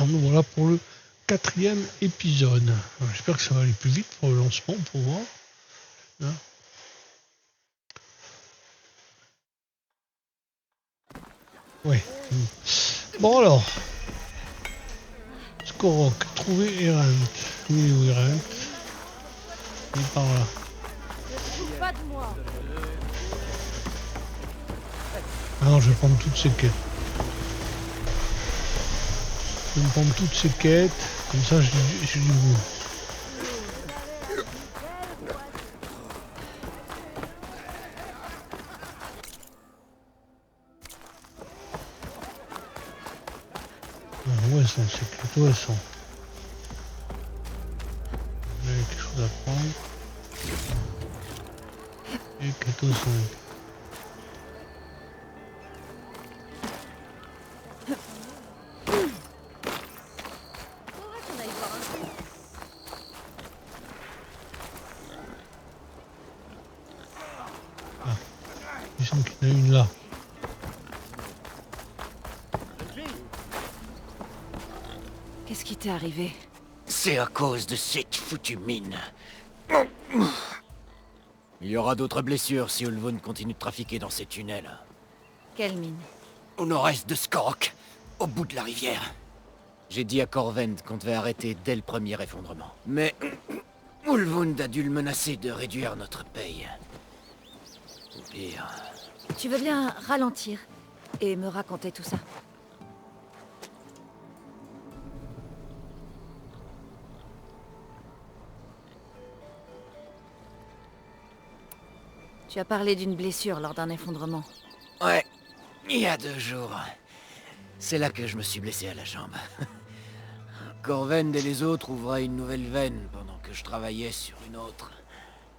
nous voilà pour le 4e épisode. J'espère que ça va aller plus vite pour le lancement, pour voir. Hein. Ouais. Bon alors. Skorok, trouver Errant. Oui, où Errant? Il est par là. Pas de moi. Ah non, je vais prendre toutes ces quêtes. Je vais me prendre toutes ces quêtes. Comme ça, j'ai du goût. Où elles sont ces quêtes? Où elles sont? Il y a quelque chose à prendre. Et quêtes où sont? Il semble qu'il y en a une là. Qu'est-ce qui t'est arrivé? C'est à cause de cette foutue mine. Il y aura d'autres blessures si Ulvund continue de trafiquer dans ces tunnels. Quelle mine? Au nord-est de Skorok, au bout de la rivière. J'ai dit à Corvend qu'on devait arrêter dès le premier effondrement. Mais Ulvund a dû le menacer de réduire notre paye. Au pire... Tu veux bien ralentir et me raconter tout ça? Tu as parlé d'une blessure lors d'un effondrement. Ouais, il y a 2 jours. C'est là que je me suis blessé à la jambe. Corvend et les autres ouvraient une nouvelle veine pendant que je travaillais sur une autre.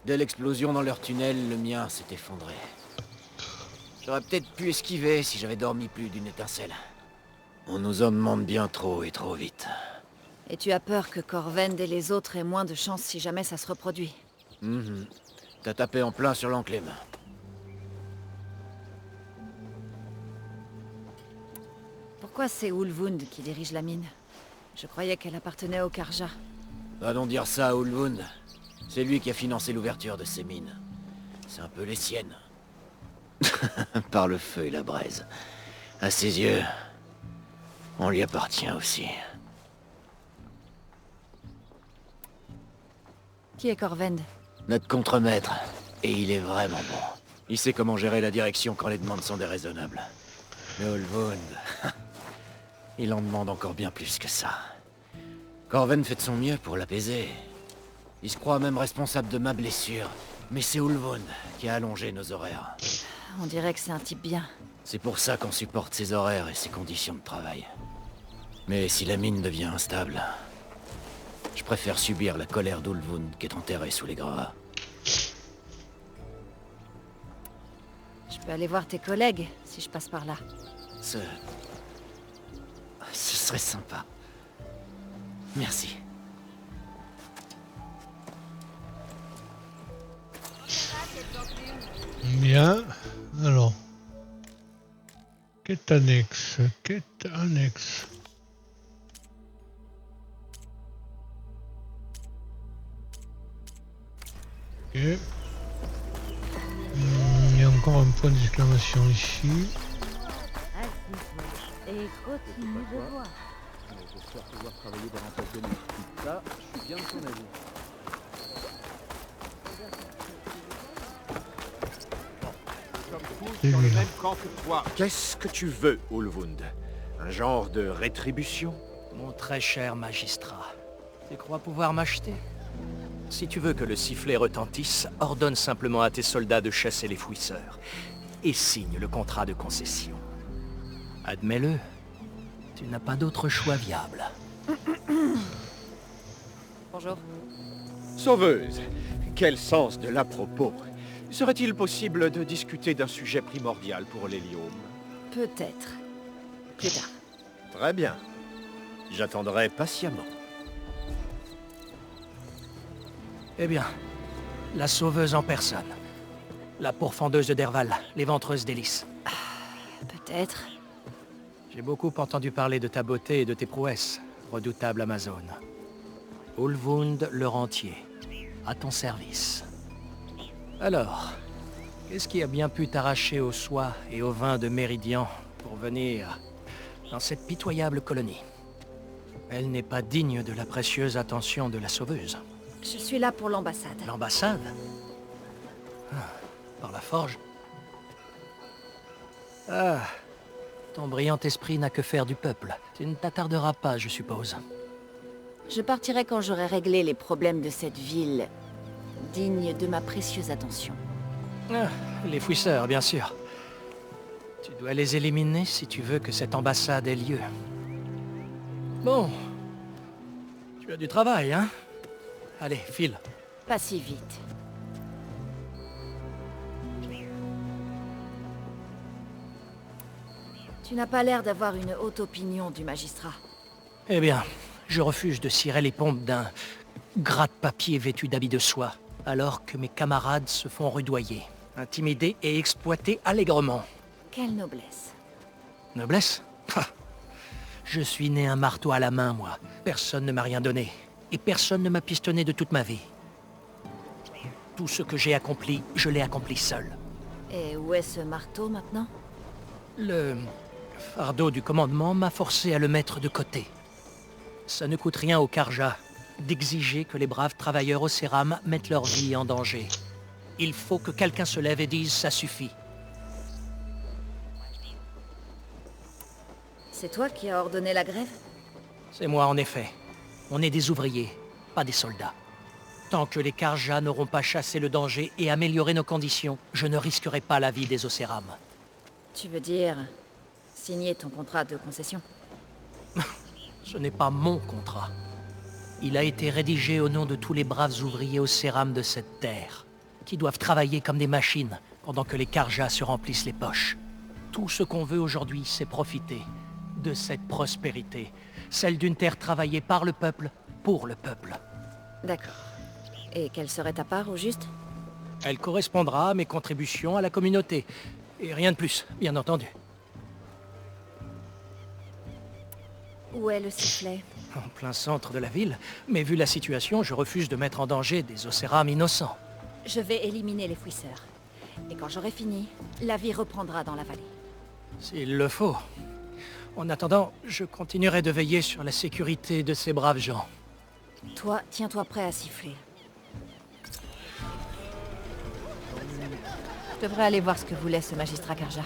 Dès l'explosion dans leur tunnel, le mien s'est effondré. J'aurais peut-être pu esquiver si j'avais dormi plus d'une étincelle. On nous en demande bien trop et trop vite. Et tu as peur que Corvend et les autres aient moins de chance si jamais ça se reproduit. T'as tapé en plein sur l'enclume. Pourquoi c'est Ulvund qui dirige la mine? Je croyais qu'elle appartenait au Karja. Va donc dire ça à Ulvund. C'est lui qui a financé l'ouverture de ces mines. C'est un peu les siennes. Par le feu et la braise. À ses yeux, on lui appartient aussi. Qui est Corvend? Notre contremaître. Et il est vraiment bon. Il sait comment gérer la direction quand les demandes sont déraisonnables. Mais Ulvund... il en demande encore bien plus que ça. Corvend fait de son mieux pour l'apaiser. Il se croit même responsable de ma blessure. Mais c'est Ulvund qui a allongé nos horaires. On dirait que c'est un type bien. C'est pour ça qu'on supporte ses horaires et ses conditions de travail. Mais si la mine devient instable... je préfère subir la colère d'Ulvund qui est enterré sous les gravats. Je peux aller voir tes collègues si je passe par là. Ce serait sympa. Merci. Bien. Alors. Quête annexe. Quête annexe. Ok. Il y a encore un point d'exclamation ici. Et continue de voir. J'espère pouvoir travailler davantage de nuit. Ça, je suis bien de ton avis. C'est Dans lui, le là. même camp que toi. Qu'est-ce que tu veux, Ulvund? Un genre de rétribution? Mon très cher magistrat, tu crois pouvoir m'acheter? Si tu veux que le sifflet retentisse, ordonne simplement à tes soldats de chasser les fouisseurs et signe le contrat de concession. Admets-le, tu n'as pas d'autre choix viable. Bonjour. Sauveuse, quel sens de l'à-propos. Serait-il possible de discuter d'un sujet primordial pour l'hélium? Peut-être. Plus tard. Très bien. J'attendrai patiemment. Eh bien, la sauveuse en personne. La pourfendeuse de Derval, l'éventreuse d'hélice. Peut-être. J'ai beaucoup entendu parler de ta beauté et de tes prouesses. redoutable Amazone. Ulvund le rentier, à ton service. Alors, qu'est-ce qui a bien pu t'arracher aux soies et au vin de Méridian pour venir dans cette pitoyable colonie? Elle n'est pas digne de la précieuse attention de la sauveuse. Je suis là pour l'ambassade. L'ambassade? Par la forge? Ah, ton brillant esprit n'a que faire du peuple. Tu ne t'attarderas pas, je suppose. Je partirai quand j'aurai réglé les problèmes de cette ville, digne de ma précieuse attention. Ah, les fouisseurs, bien sûr. Tu dois les éliminer si tu veux que cette ambassade ait lieu. Bon. Tu as du travail, hein? Allez, file. Pas si vite. Tu n'as pas l'air d'avoir une haute opinion du magistrat. Eh bien, je refuse de cirer les pompes d'un gratte-papier vêtu d'habits de soie, alors que mes camarades se font rudoyer, intimidés et exploités allègrement. Quelle noblesse. Noblesse? Ha! Je suis né un marteau à la main, moi. Personne ne m'a rien donné. Et personne ne m'a pistonné de toute ma vie. Tout ce que j'ai accompli, je l'ai accompli seul. Et où est ce marteau maintenant? Le fardeau du commandement m'a forcé à le mettre de côté. Ça ne coûte rien aux Carja d'exiger que les braves travailleurs au Céram mettent leur vie en danger. Il faut que quelqu'un se lève et dise « ça suffit ». C'est toi qui as ordonné la grève? C'est moi en effet. On est des ouvriers, pas des soldats. Tant que les Carja n'auront pas chassé le danger et amélioré nos conditions, je ne risquerai pas la vie des Océram. Tu veux dire signer ton contrat de concession? Ce n'est pas mon contrat. Il a été rédigé au nom de tous les braves ouvriers au Céram de cette terre, qui doivent travailler comme des machines pendant que les Carja se remplissent les poches. Tout ce qu'on veut aujourd'hui, c'est profiter de cette prospérité, celle d'une terre travaillée par le peuple, pour le peuple. D'accord. Et quelle serait ta part, au juste? Elle correspondra à mes contributions à la communauté. Et rien de plus, bien entendu. Où est le sifflet? En plein centre de la ville, mais vu la situation, je refuse de mettre en danger des Océram innocents. Je vais éliminer les fouisseurs. Et quand j'aurai fini, la vie reprendra dans la vallée. S'il le faut. En attendant, je continuerai de veiller sur la sécurité de ces braves gens. Toi, tiens-toi prêt à siffler. Je devrais aller voir ce que voulait ce magistrat Carja.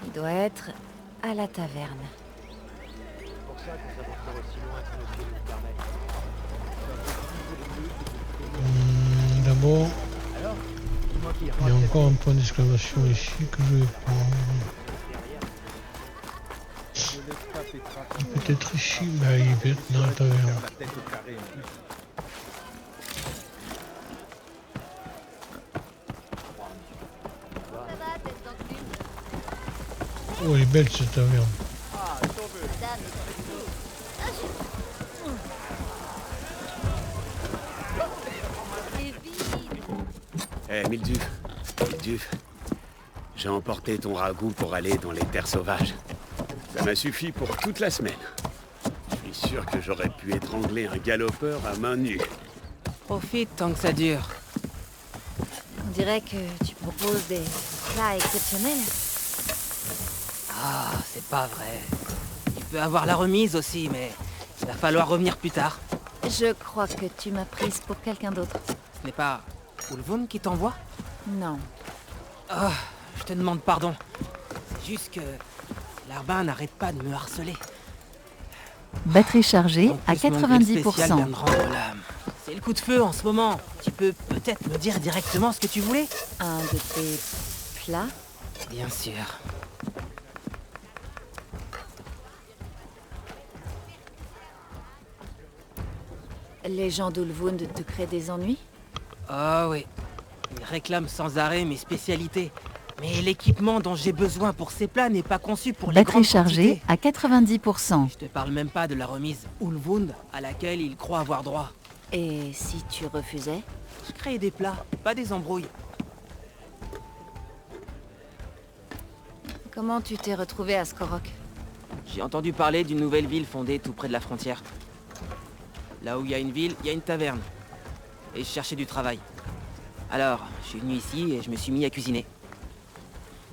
Il doit être à la taverne. D'abord, il y a encore un point d'exclamation ici que je vais prendre. Peut-être ici, mais il peut être dans la taverne. Oh, elle est belle cette taverne. Eh, Milduve, j'ai emporté ton ragoût pour aller dans les terres sauvages. Ça m'a suffi pour toute la semaine. Je suis sûr que j'aurais pu étrangler un galopeur à main nue. Profite tant que ça dure. On dirait que tu proposes des plats exceptionnels. Ah, c'est pas vrai. Tu peux avoir la remise aussi, mais il va falloir revenir plus tard. Je crois que tu m'as prise pour quelqu'un d'autre. Ce n'est pas Ulvund qui t'envoie? Non. Ah, je te demande pardon. C'est juste que Larbin n'arrête pas de me harceler. Batterie chargée En à plus, mon grill spécial 90%. vient de rendre l'âme. C'est le coup de feu en ce moment. Tu peux peut-être me dire directement ce que tu voulais? Un de tes plats? Bien sûr. Les gens d'Ulvund te créent des ennuis? Ah oui. Ils réclament sans arrêt mes spécialités. Mais l'équipement dont j'ai besoin pour ces plats n'est pas conçu pour les Batterie grandes chargée quantités. à 90%. Je te parle même pas de la remise Ulvund à laquelle ils croient avoir droit. Et si tu refusais? Je crée des plats, pas des embrouilles. Comment tu t'es retrouvé à Skorok? J'ai entendu parler d'une nouvelle ville fondée tout près de la frontière. Là où il y a une ville, il y a une taverne. Et je cherchais du travail. Alors, je suis venu ici et je me suis mis à cuisiner.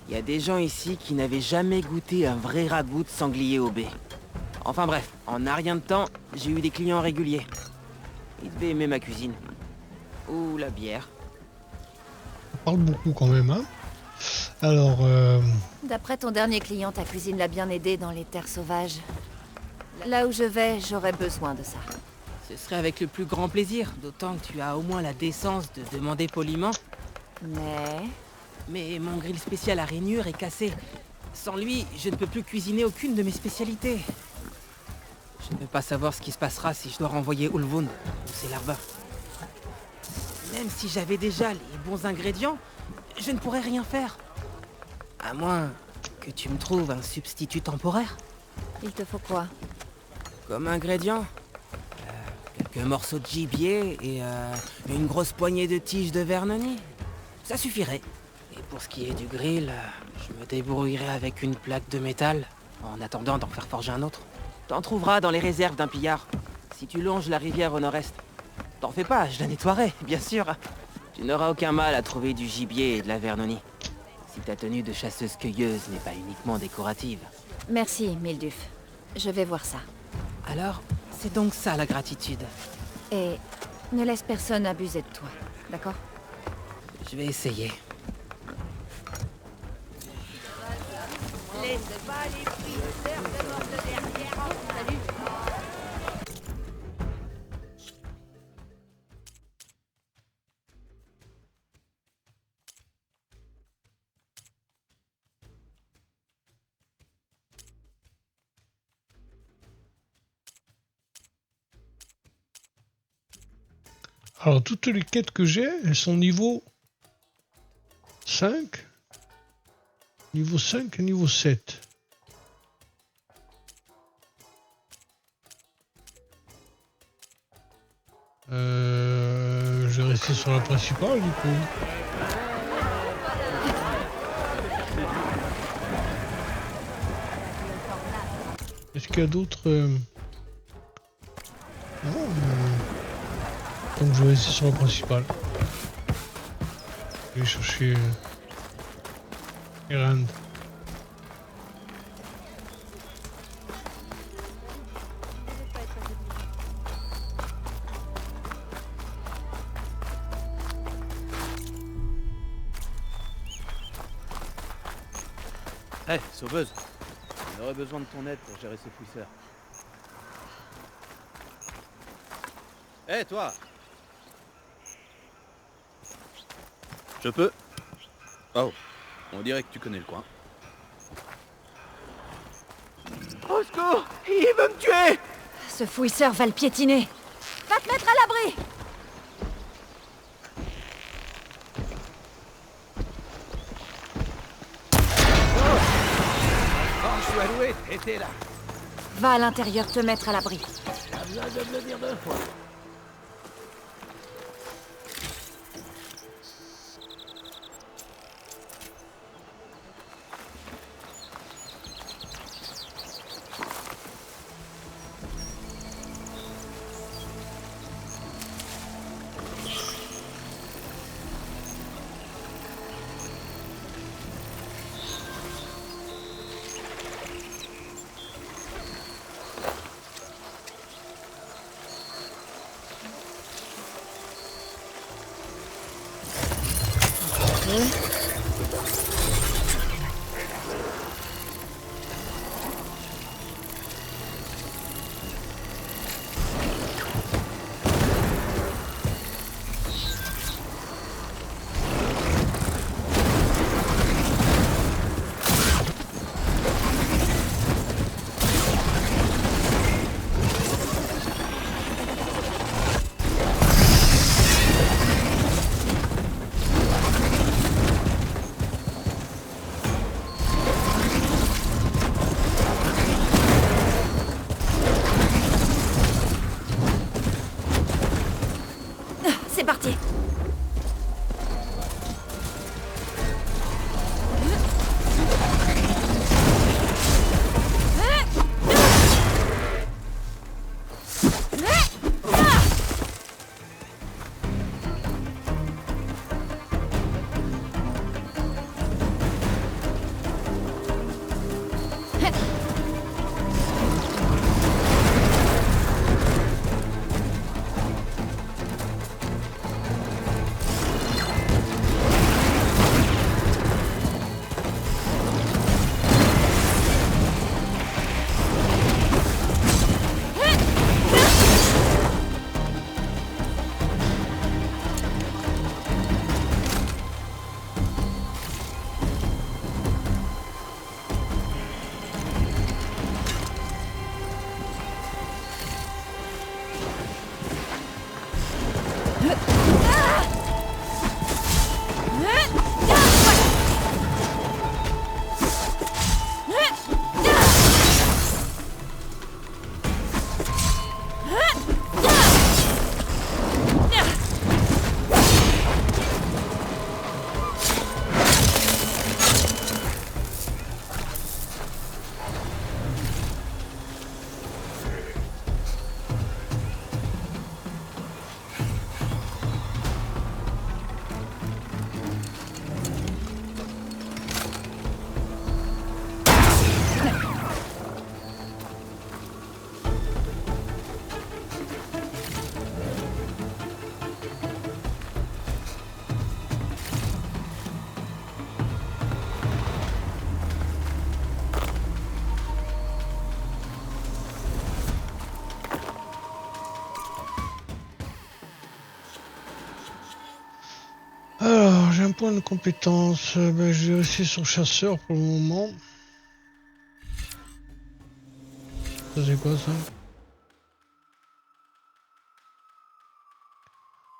Il y a des gens ici qui n'avaient jamais goûté un vrai ragoût de sanglier au baies. Enfin bref, en un rien de temps, j'ai eu des clients réguliers. Ils devaient aimer ma cuisine. Ou la bière. On parle beaucoup quand même, hein. Alors, D'après ton dernier client, ta cuisine l'a bien aidé dans les terres sauvages. Là où je vais, j'aurais besoin de ça. Ce serait avec le plus grand plaisir, d'autant que tu as au moins la décence de demander poliment. Mais mon grill spécial à rainures est cassé. Sans lui, je ne peux plus cuisiner aucune de mes spécialités. Je ne veux pas savoir ce qui se passera si je dois renvoyer Ulvund ou ses larves. Même si j'avais déjà les bons ingrédients, je ne pourrais rien faire. À moins que tu me trouves un substitut temporaire. Il te faut quoi? Comme ingrédient, quelques morceaux de gibier et une grosse poignée de tiges de vernonie. Ça suffirait. Et pour ce qui est du grill, je me débrouillerai avec une plaque de métal, en attendant d'en faire forger un autre. T'en trouveras dans les réserves d'un pillard, si tu longes la rivière au nord-est. T'en fais pas, je la nettoierai, bien sûr. Tu n'auras aucun mal à trouver du gibier et de la vernonie. Si ta tenue de chasseuse-cueilleuse n'est pas uniquement décorative. Merci, Milduf. Je vais voir ça. Alors, c'est donc ça la gratitude. Et ne laisse personne abuser de toi, d'accord? Je vais essayer. alors toutes les quêtes que j'ai, elles sont niveau 5, niveau 5 et niveau 7. Je vais rester sur la principale du coup. Est-ce qu'il y a d'autres non, donc je vais rester sur la principale. Je vais chercher Erand. Hé, sauveuse. On aurait besoin de ton aide pour gérer ces fouisseurs. Hé, toi! Je peux? Oh, on dirait que tu connais le coin. Au secours! Il veut me tuer! Ce fouisseur va le piétiner. Va te mettre à l'abri! Quand je suis alloué, t'étais là. Va à l'intérieur te mettre à l'abri. T'as besoin de me le dire 2 fois. Alors, j'ai un point de compétence. Ben, je vais rester sur chasseur pour le moment. Ça, c'est quoi ça?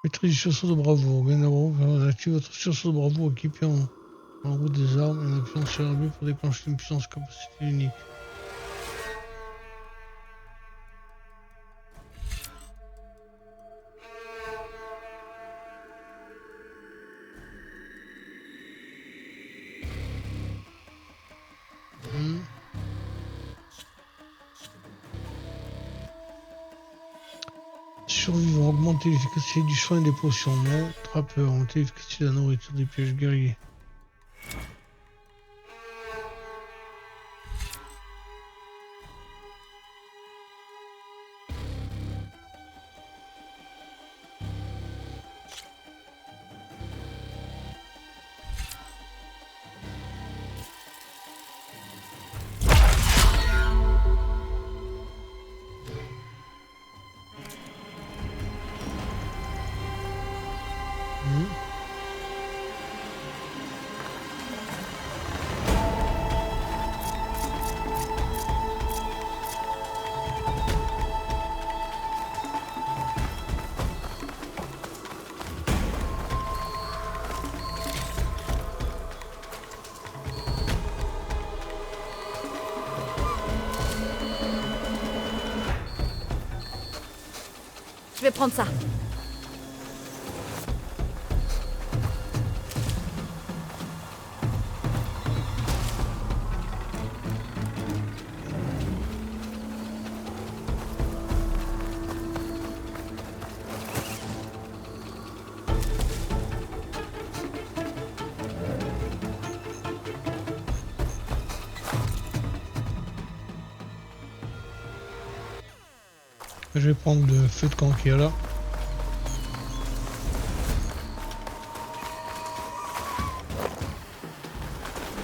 Maîtrise du sursaut de bravoure. Bien d'abord, active votre sursaut de bravoure équipé en route des armes et une action sur l'armée pour déclencher une puissance capacité unique. Survivant, augmenter l'efficacité du soin et des potions. Non. Trappeur, augmenter l'efficacité de la nourriture, des pièges guerriers. Je vais prendre ça. Je vais prendre le feu de camp qu'il y a là.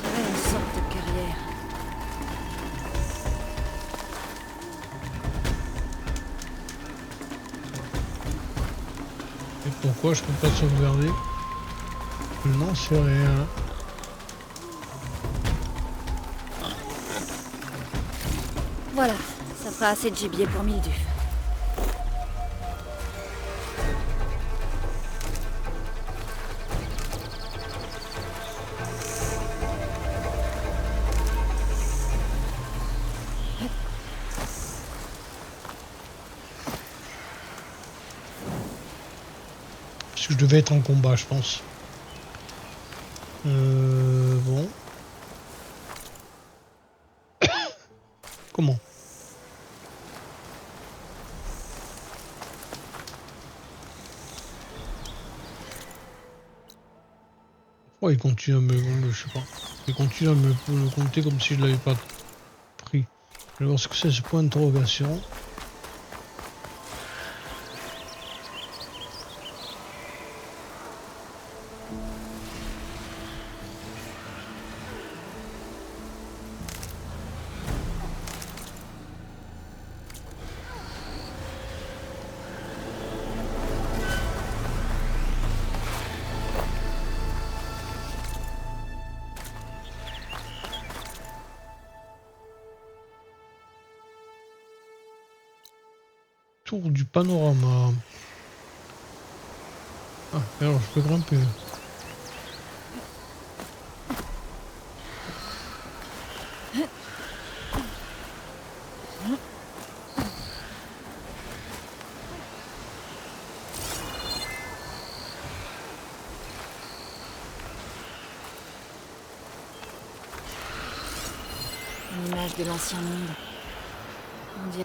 Une sorte de carrière. Et pourquoi je peux pas sauvegarder? Je n'en sais rien. Voilà, ça fera assez de gibier pour Mildu. Parce que je devais être en combat, je pense. Bon. Comment? Oh, il continue à me... Je sais pas. Il continue à me compter comme si je l'avais pas Je vais voir ce que c'est ce point d'interrogation. Tour du panorama. Ah, alors je peux grimper. Une image de l'ancien monde. On dirait...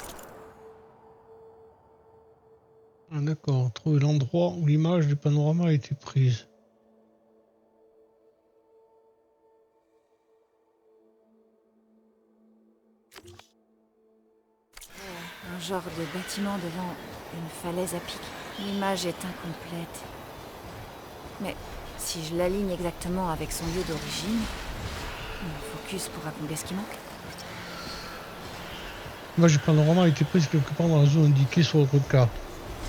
Ah, d'accord, trouver l'endroit où l'image du panorama a été prise. Un genre de bâtiment devant une falaise à pic. L'image est incomplète. Mais si je l'aligne exactement avec son lieu d'origine, mon focus pourra combler ce qui manque. L'image du panorama a été prise quelque part dans la zone indiquée sur votre carte.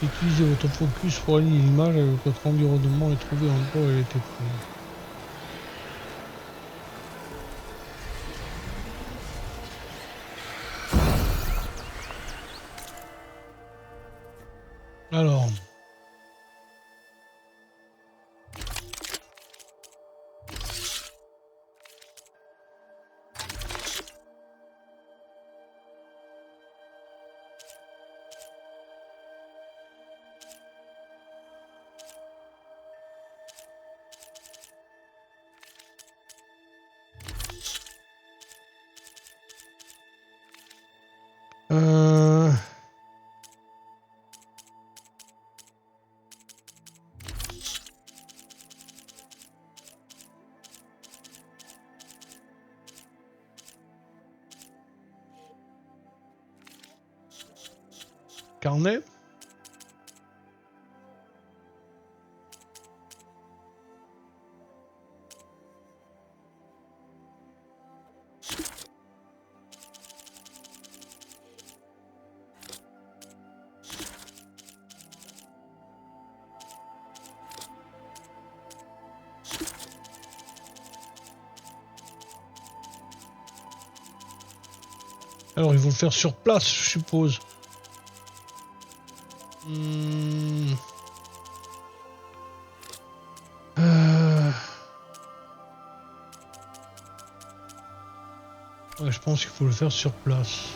Utilisez votre focus pour aligner l'image avec votre environnement et trouver l'endroit où elle a été prise. Alors. Carnet. Alors, ils vont le faire sur place, je suppose. Ouais, je pense qu'il faut le faire sur place.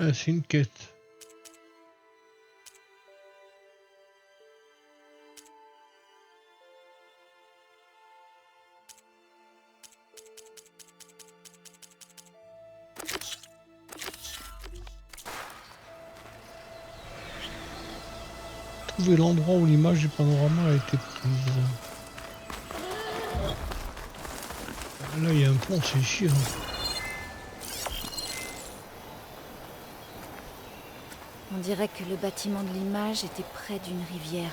Ah, c'est une quête. Trouver l'endroit où l'image du panorama a été prise. Là, il y a un pont, c'est chiant. On dirait que le bâtiment de l'image était près d'une rivière.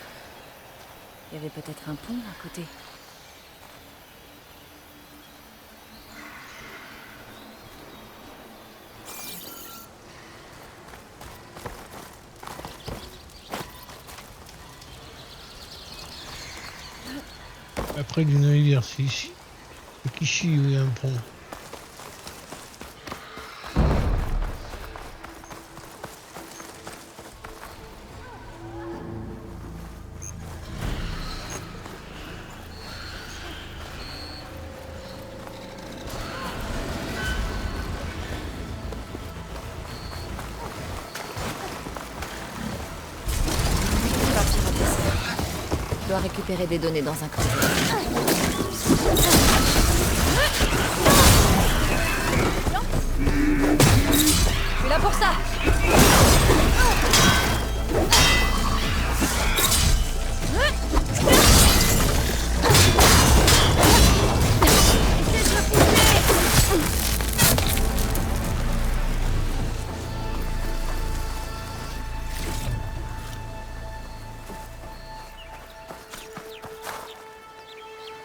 Il y avait peut-être un pont à côté. Après d'une rivière, c'est ici. C'est qu'ici où il y a un pont. Je dois récupérer des données dans un creuset. Je suis là pour ça.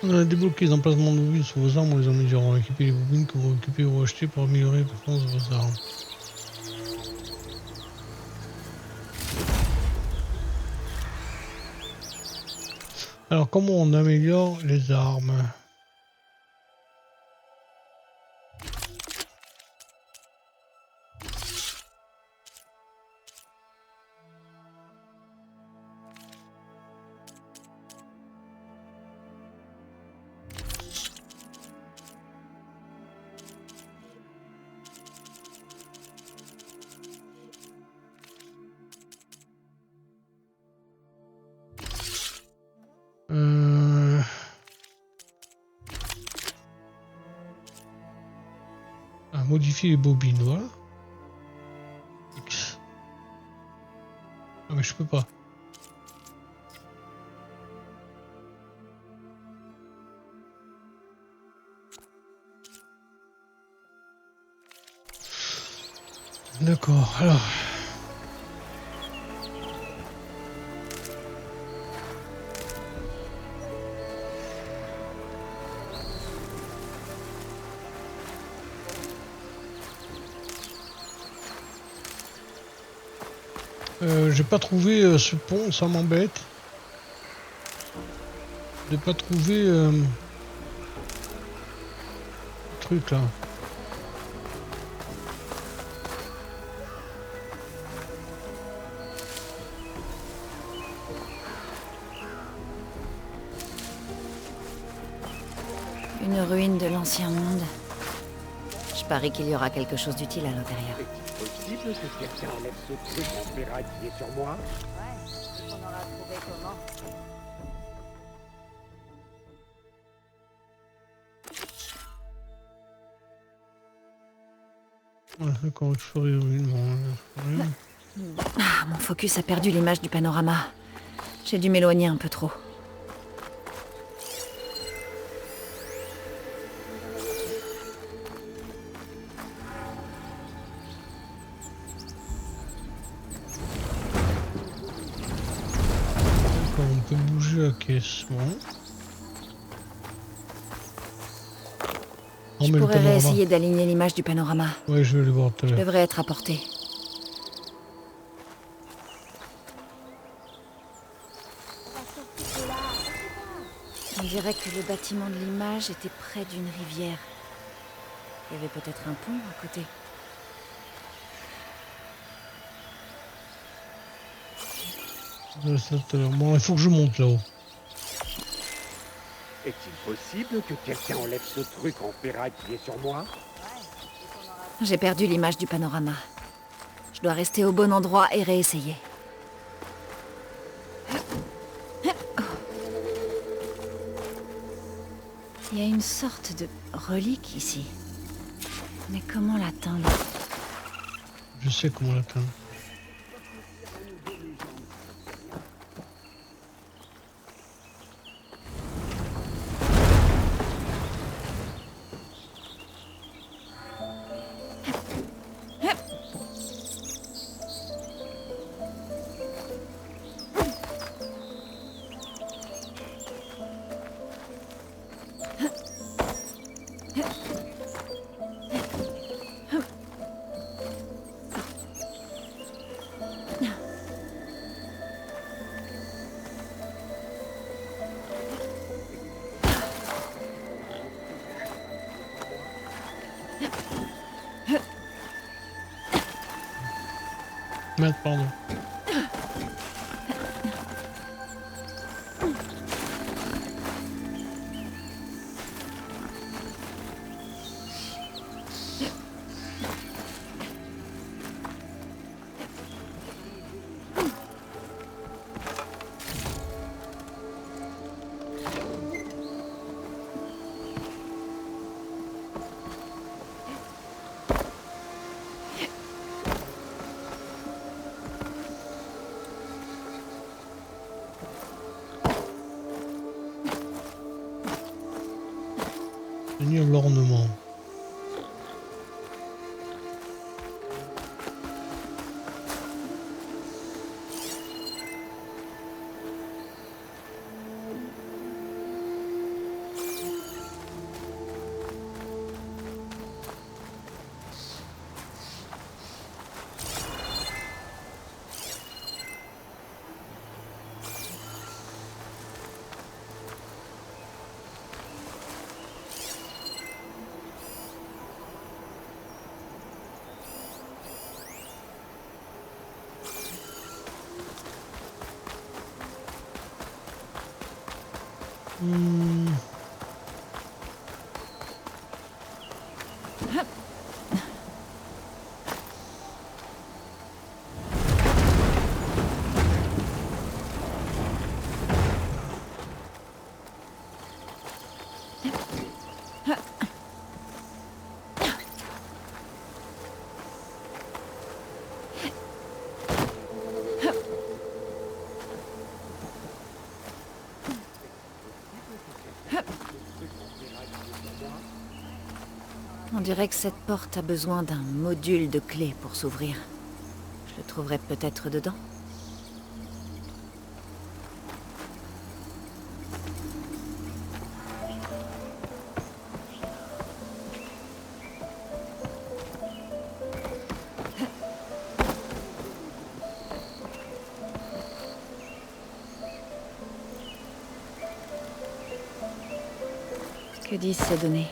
On a débloqué les emplacements de bobines sur vos armes, on les améliorera. Équipez les bobines que vous récupérez ou achetez pour améliorer la performance de vos armes. Alors comment on améliore les armes? Modifier les bobines, voilà. X. Ah mais je peux pas. D'accord, alors. J'ai pas trouvé ce pont, ça m'embête. De pas trouver le truc là. Une ruine de l'ancien monde. Je parie qu'il y aura quelque chose d'utile à l'intérieur. Est-il possible que quelqu'un enlève ce truc en ferraille qui est sur moi? Ouais, on aura trouvé comment. Ouais, d'accord, explorer les ruines, bon, Ah, mon focus a perdu l'image du panorama. J'ai dû m'éloigner un peu trop. On peut bouger la caisse, bon. Je pourrais réessayer d'aligner l'image du panorama. Ouais, je vais le voir tout à Je l'heure. devrais être à portée. On dirait que le bâtiment de l'image était près d'une rivière. Il y avait peut-être un pont à côté. Ça tout à l'heure. Bon, il faut que je monte là-haut. Est-il possible que quelqu'un enlève ce truc en ferraille qui est sur moi? J'ai perdu l'image du panorama. Je dois rester au bon endroit et réessayer. Il y a une sorte de relique ici. Mais comment l'atteindre? Je sais comment l'atteindre. Merde, pardon. obtenir l'ornement. On dirait que cette porte a besoin d'un module de clé pour s'ouvrir. Je le trouverai peut-être dedans. Que disent ces données?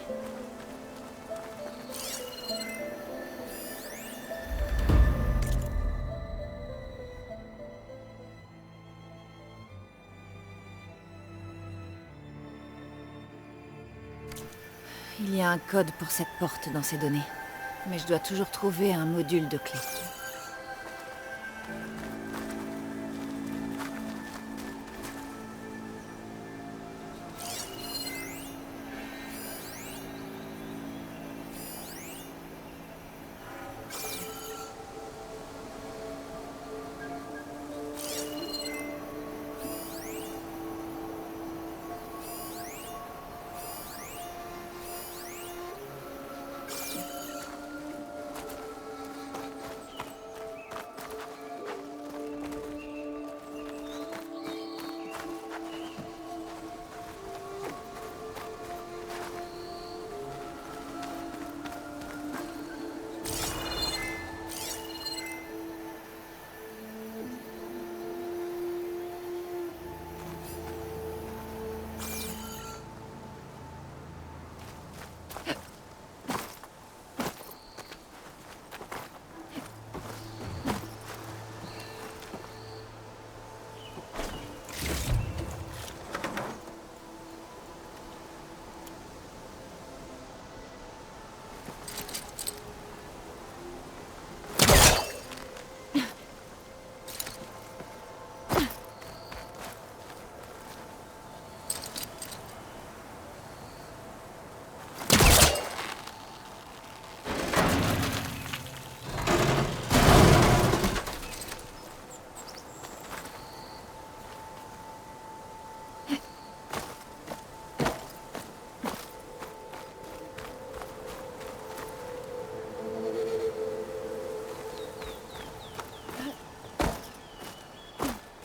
Il y a un code pour cette porte dans ces données. Mais je dois toujours trouver un module de clé.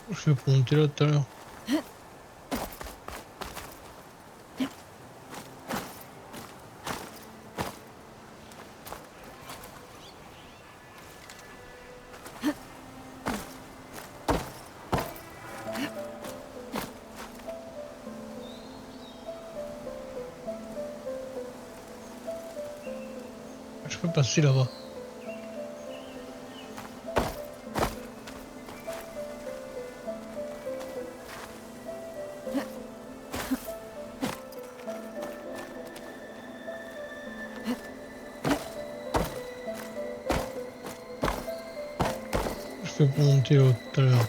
Je fais pour monter là tout à l'heure. Je peux passer là-bas. Je fais pour monter là tout à l'heure.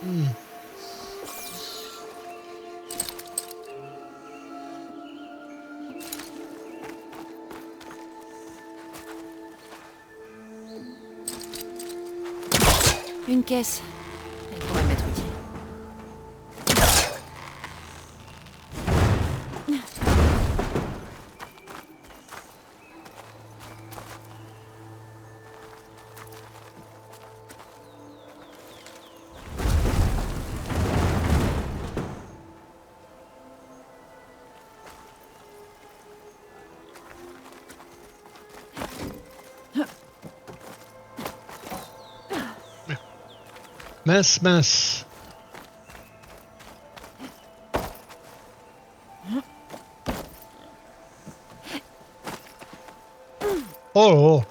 Hmm. Une caisse. Elle pourrait m'être utile. Mince, mince. Oh là là.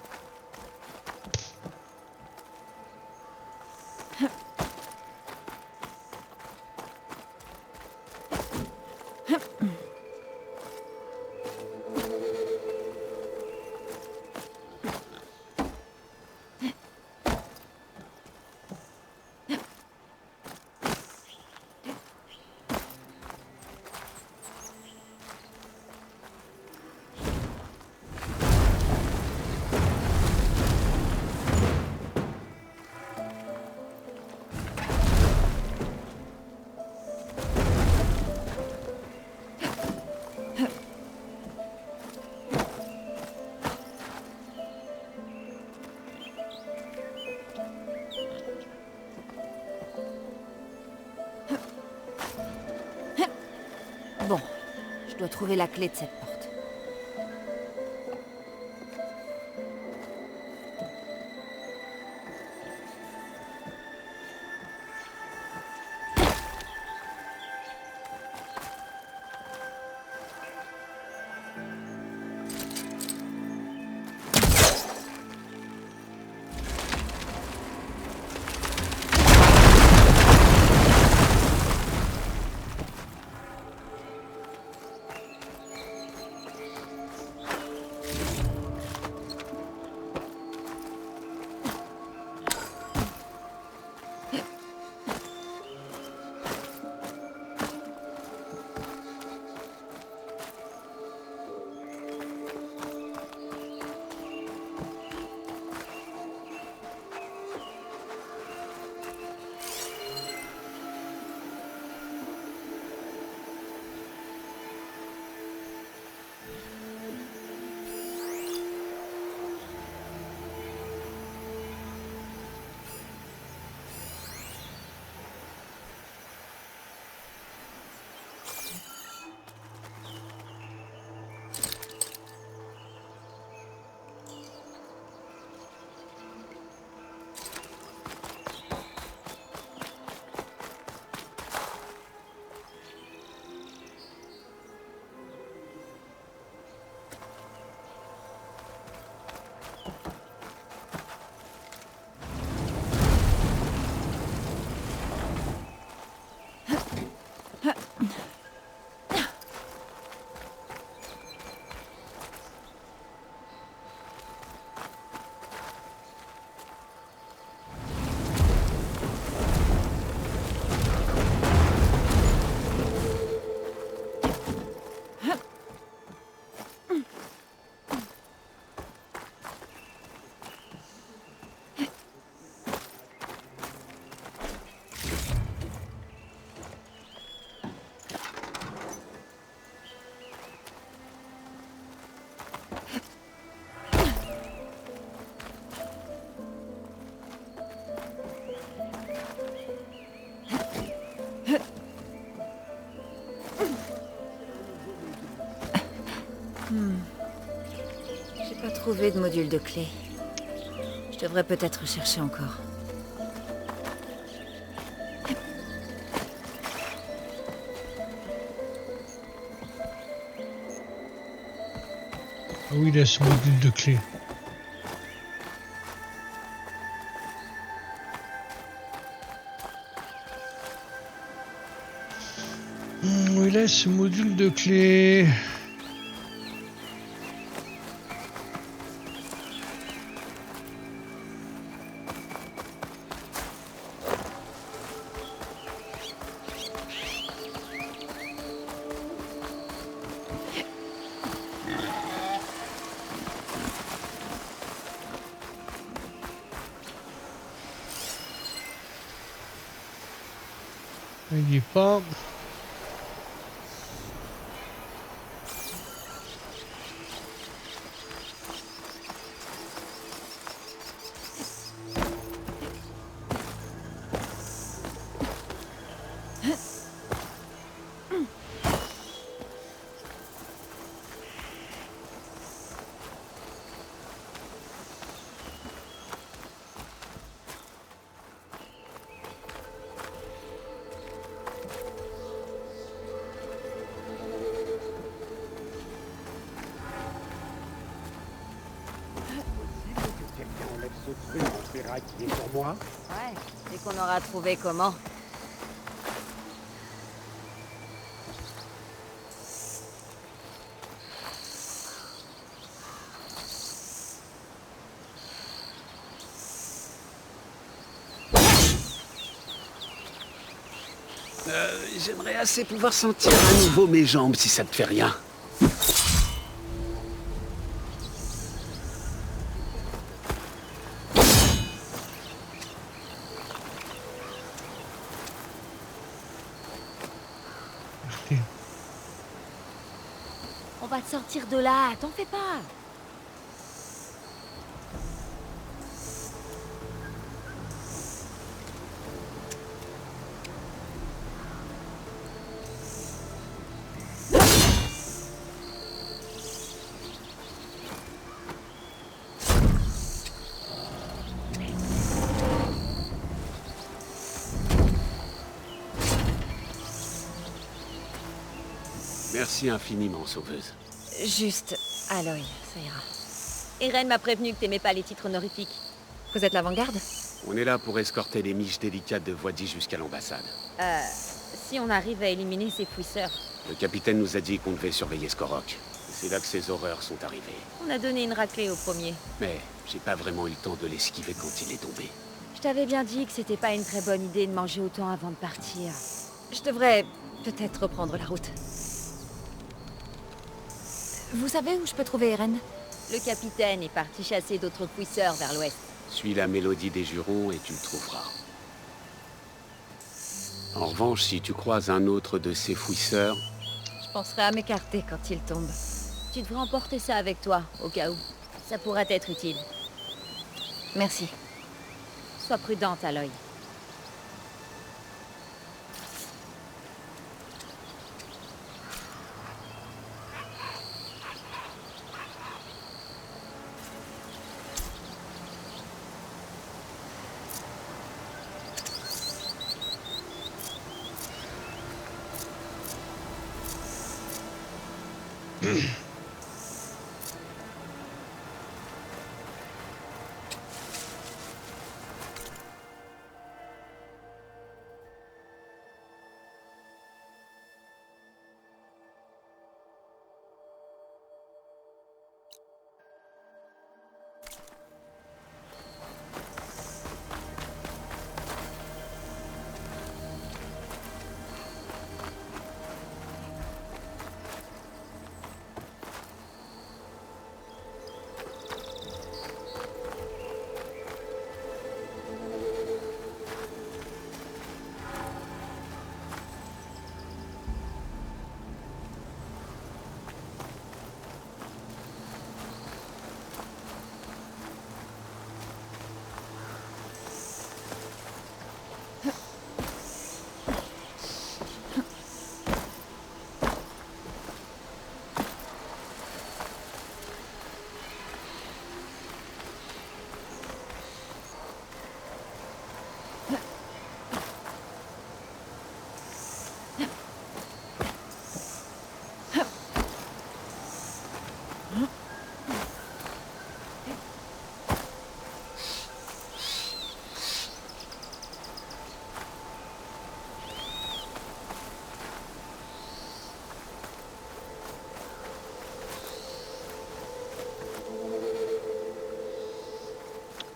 Bon, je dois trouver la clé de cette porte. J'ai pas trouvé de module de clé. Je devrais peut-être chercher encore. Ah oui, là, ce module de clé. Où il est ce module de clé? Il y est pas. Quelqu'un enlève ce truc en ferraille qui est sur moi. Ouais, dès qu'on aura trouvé comment. J'aimerais assez pouvoir sentir à nouveau mes jambes si ça te fait rien. On va te sortir de là, t'en fais pas. Merci infiniment, sauveuse. Juste, Aloy, ça ira. Eren m'a prévenu que t'aimais pas les titres honorifiques. Vous êtes l'avant-garde? On est là pour escorter les miches délicates de Voidie jusqu'à l'ambassade. Si on arrive à éliminer ces fouisseurs. Le capitaine nous a dit qu'on devait surveiller Skorok. Et c'est là que ces horreurs sont arrivées. On a donné une raclée au premier. Mais j'ai pas vraiment eu le temps de l'esquiver quand il est tombé. Je t'avais bien dit que c'était pas une très bonne idée de manger autant avant de partir. Je devrais peut-être reprendre la route. Vous savez où je peux trouver Eren? Le capitaine est parti chasser d'autres fouisseurs vers l'ouest. Suis la mélodie des jurons et tu le trouveras. En revanche, si tu croises un autre de ces fouisseurs... Je penserai à m'écarter quand il tombe. Tu devrais emporter ça avec toi, au cas où. Ça pourrait être utile. Merci. Sois prudente, Aloy.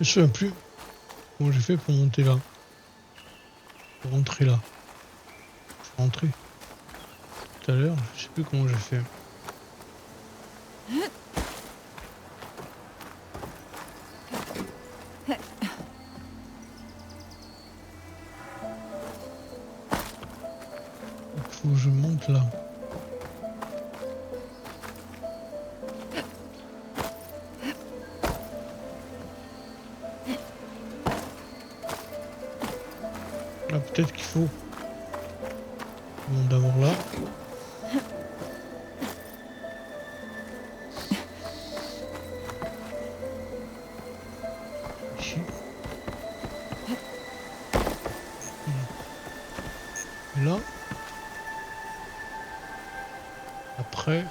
Je me souviens plus comment j'ai fait pour monter là. Pour rentrer là. Je suis rentré tout à l'heure, je sais plus comment j'ai fait. faut que je monte là. Là, peut-être qu'il faut. Je monte d'abord là. Ici. Et là. Après.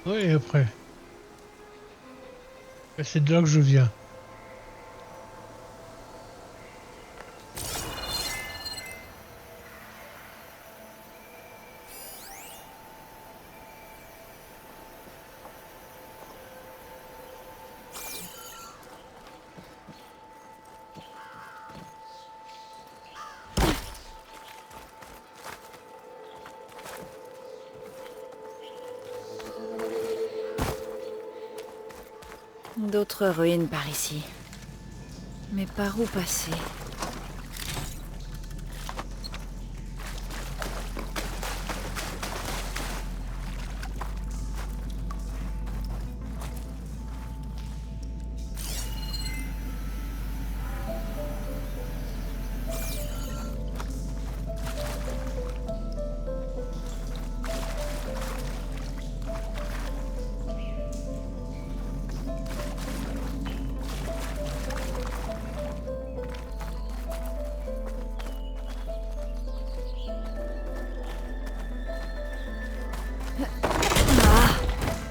Oui, et après. Et c'est de là que je viens. D'autres ruines par ici. Mais par où passer?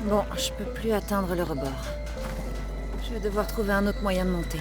Bon, je peux plus atteindre le rebord. Je vais devoir trouver un autre moyen de monter.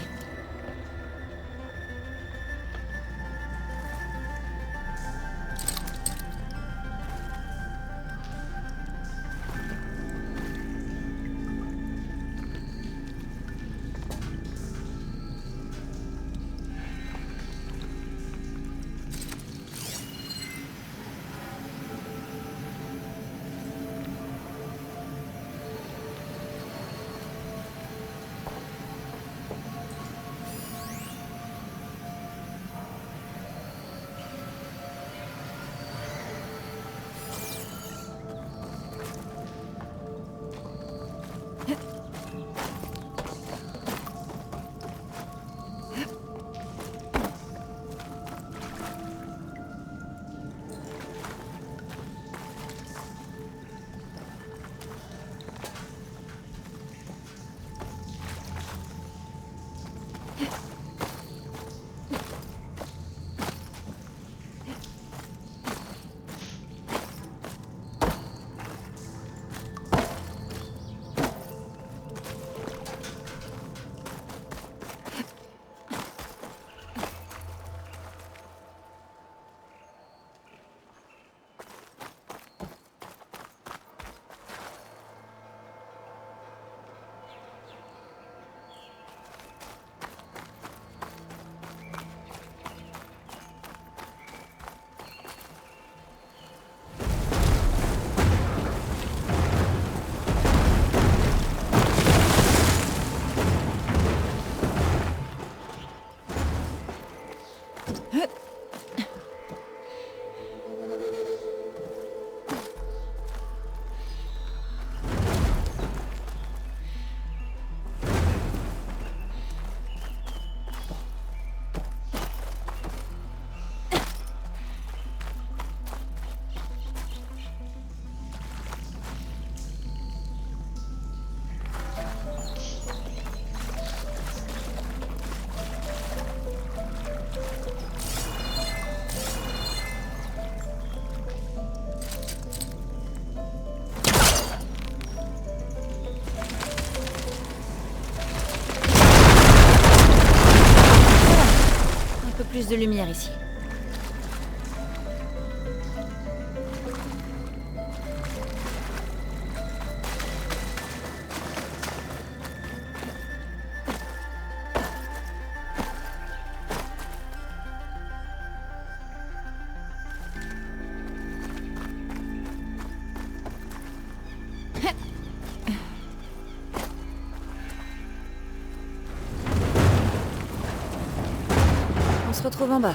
plus de lumière ici. On se retrouve en bas.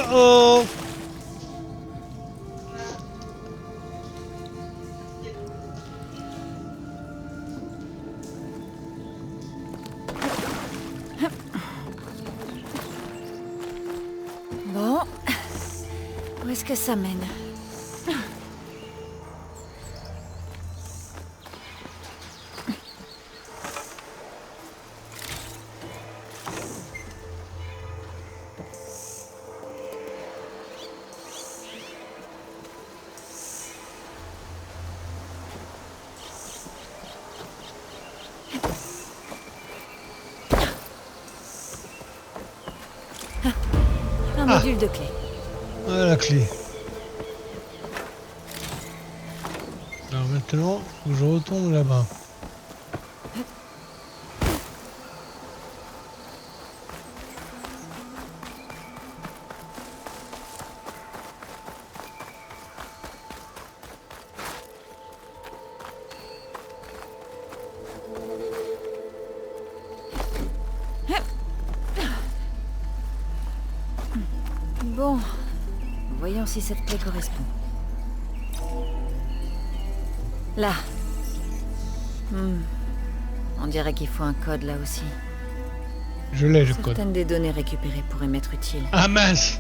Oh. Bon. Où est-ce que ça mène? Un module de clé. Ah, la clé. Alors maintenant, faut que je retourne là-bas. Bon. Voyons si cette clé correspond. Là. On dirait qu'il faut un code là aussi. Je l'ai, le code. Certaines des données récupérées pourraient m'être utiles. Ah mince!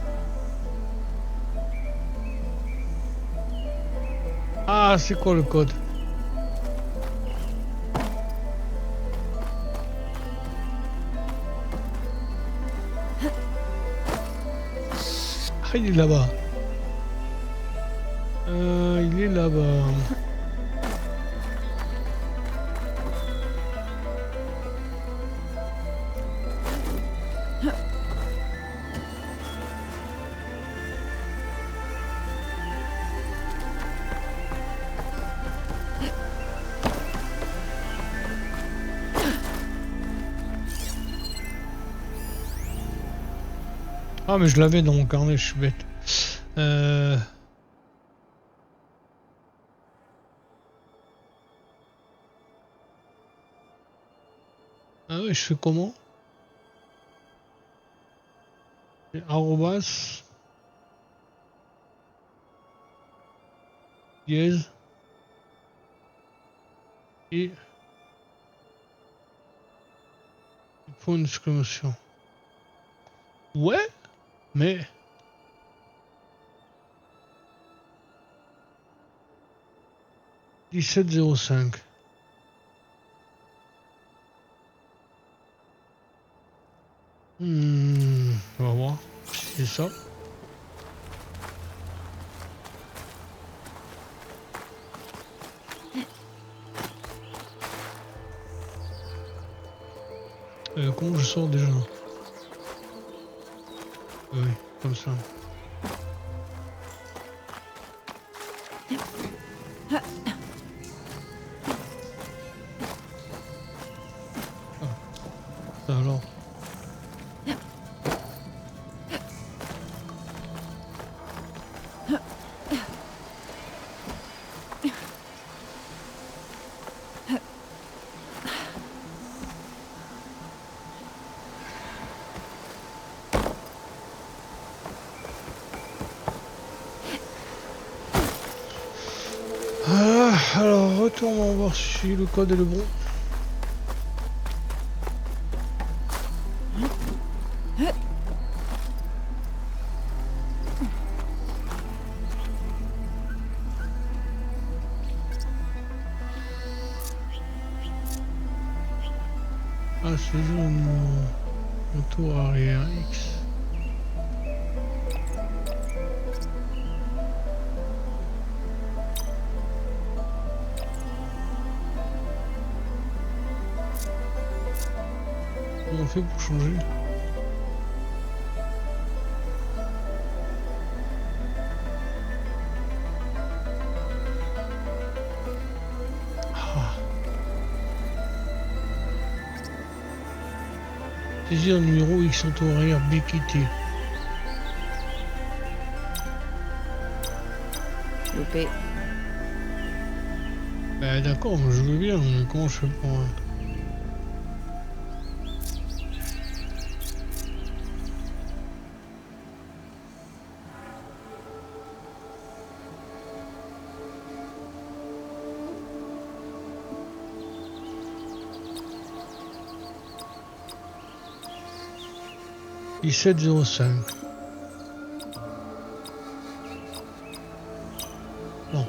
Ah, c'est quoi le code? Ah, il est là-bas. Il est là-bas. Ah, mais je l'avais dans mon carnet, je suis bête. Ah oui, je fais comment? Arrobas. Dièse. Et point d'exclamation. Ouais, mais 17,05. On va voir. C'est ça. Comment je sors déjà? Oui, comme ça. Ah, alors. Alors, retournons voir si le code est le bon. Ah, c'est zone retour arrière X. Comment on fait pour changer? Saisir le numéro X en horaire BQT. Loupé. Bah d'accord, je veux bien, mais comment je fais pour... 17,05. Bon.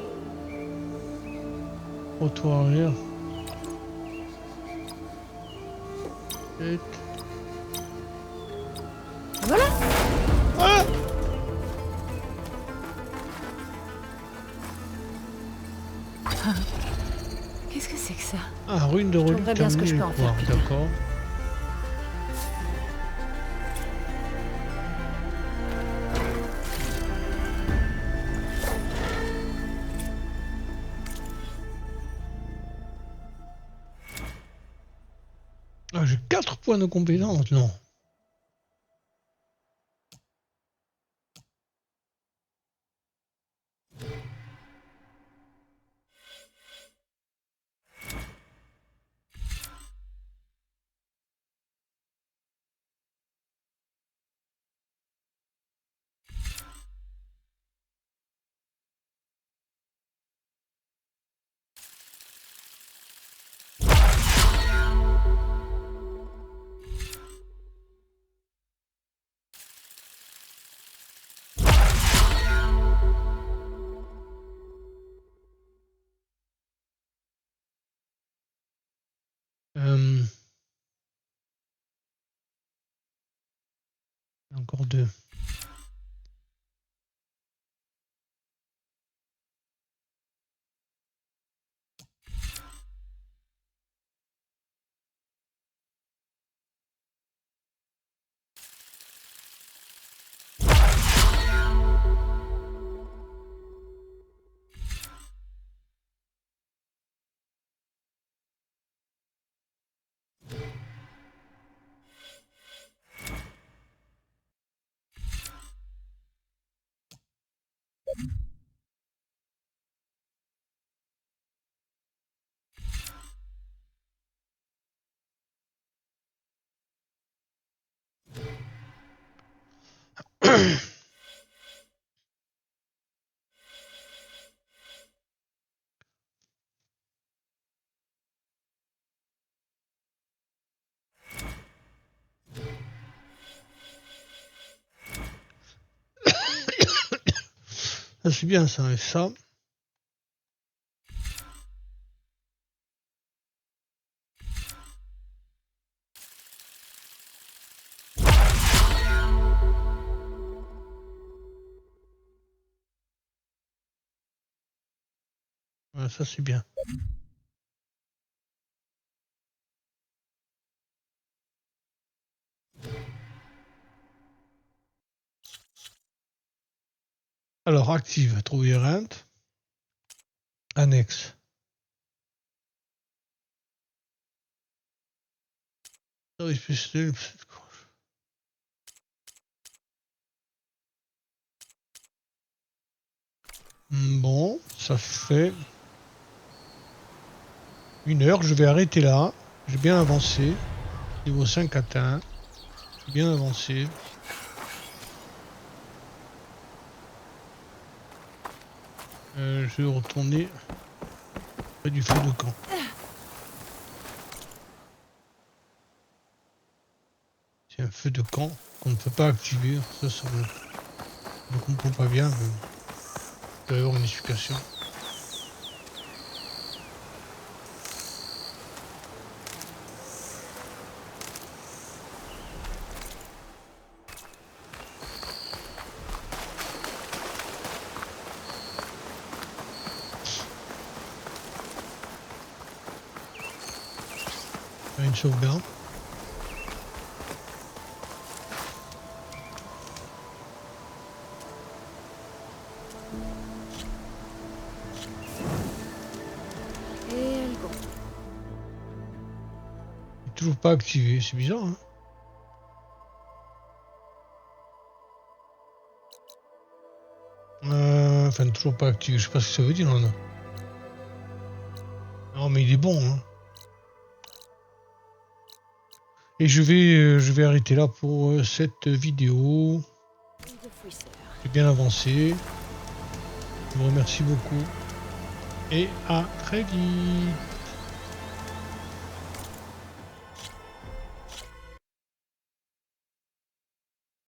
Retour arrière. Et... Voilà. Ah! Qu'est-ce que c'est que ça? Ah, ruine de relique trouverai bien ce que je peux en faire plus tard. d'accord. Ah, j'ai 4 points de compétence, non. Encore 2. Ça c'est bien ça, et ça. Ouais, ça c'est bien. Alors active, trouver rente. Annexe. Service personnel. Bon, ça fait 1 heure, je vais arrêter là. J'ai bien avancé. Niveau 5 atteint. J'ai bien avancé. Je vais retourner près du feu de camp. C'est un feu de camp qu'on ne peut pas activer. Ça, je ne comprends pas bien. Mais il doit y avoir une explication. Une sauvegarde. Et elle gronde. Toujours pas activé, c'est bizarre. Hein. Enfin, toujours pas activé, je sais pas ce que ça veut dire. Là. Non, mais il est bon. Hein. Et je vais arrêter là pour cette vidéo. J'ai bien avancé. Je vous remercie beaucoup. Et à très vite.